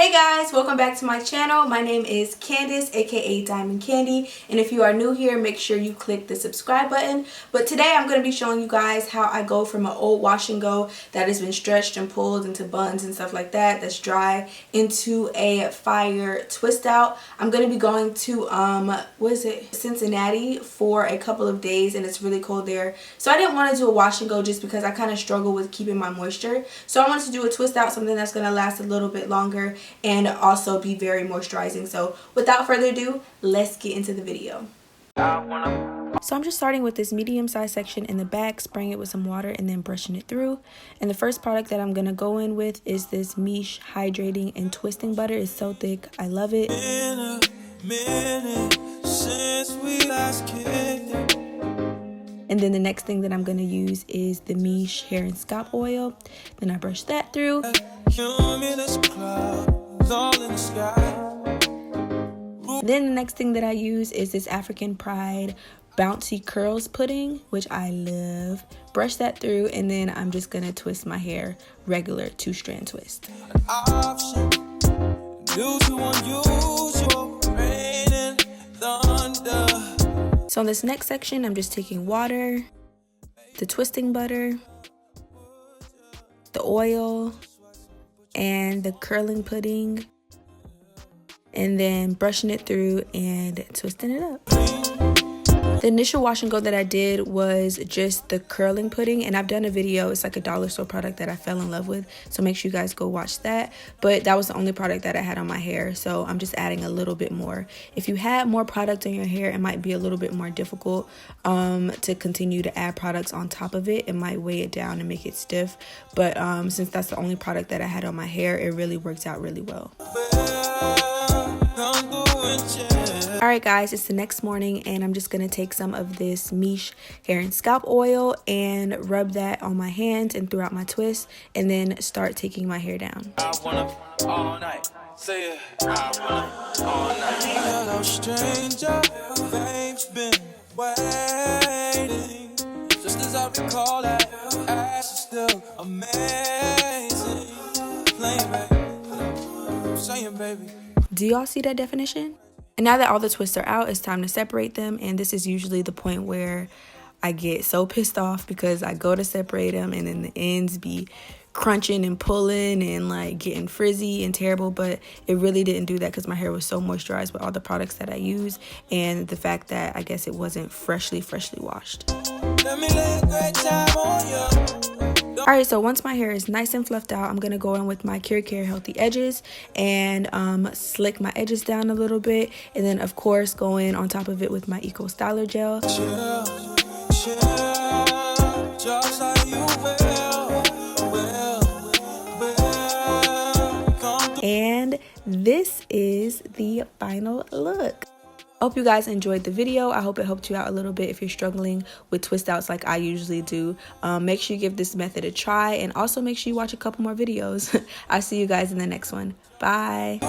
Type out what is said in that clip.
Hey guys, welcome back to my channel. My name is Candace, aka Diamond Candy, and if you are new here, make sure you click the subscribe button. But today I'm going to be showing you guys how I go from an old wash and go that has been stretched and pulled into buns and stuff like that, that's dry, into a fire twist out. I'm going to be going to Cincinnati for a couple of days, and it's really cold there. So I didn't want to do a wash and go just because I kind of struggle with keeping my moisture. So I wanted to do a twist out, something that's going to last a little bit longer and also be very moisturizing. So without further ado, let's get into the video. So I'm just starting with this medium size section in the back, spraying it with some water and then brushing it through. And the first product that I'm going to go in with is this 𝗍𝗂 Hydrating and Twisting Butter. It's so thick. I love it. And then the next thing that I'm going to use is the 𝗍𝗂 Hair and Scalp Oil. Then I brush that through. Then the next thing that I use is this African Pride Bouncy Curls Pudding, which I love. Brush that through, and then I'm just gonna twist my hair regular 2-strand twist. So in this next section, I'm just taking water, the twisting butter, the oil, and the curling pudding, and then brushing it through and twisting it up. The initial wash and go that I did was just the curling pudding, and I've done a video. It's like a dollar store product that I fell in love with, so make sure you guys go watch that. But that was the only product that I had on my hair, so I'm just adding a little bit more. If you had more product on your hair, it might be a little bit more difficult to continue to add products on top of it. It might weigh it down and make it stiff, but since that's the only product that I had on my hair, it really works out really well. Alright guys, it's the next morning, and I'm just going to take some of this 𝗍𝗂 Hair and Scalp Oil and rub that on my hands and throughout my twist, and then start taking my hair down. Do y'all see that definition? And now that all the twists are out, it's time to separate them. And this is usually the point where I get so pissed off because I go to separate them and then the ends be crunching and pulling and like getting frizzy and terrible. But it really didn't do that because my hair was so moisturized with all the products that I use, and the fact that I guess it wasn't freshly washed. Alright, so once my hair is nice and fluffed out, I'm going to go in with my 𝗑𝗂𝗃 Healthy Edges and slick my edges down a little bit. And then, of course, go in on top of it with my Eco Styler Gel. And this is the final look. I hope you guys enjoyed the video. I hope it helped you out a little bit if you're struggling with twist outs like I usually do. Make sure you give this method a try, and also make sure you watch a couple more videos. I'll see you guys in the next one. Bye.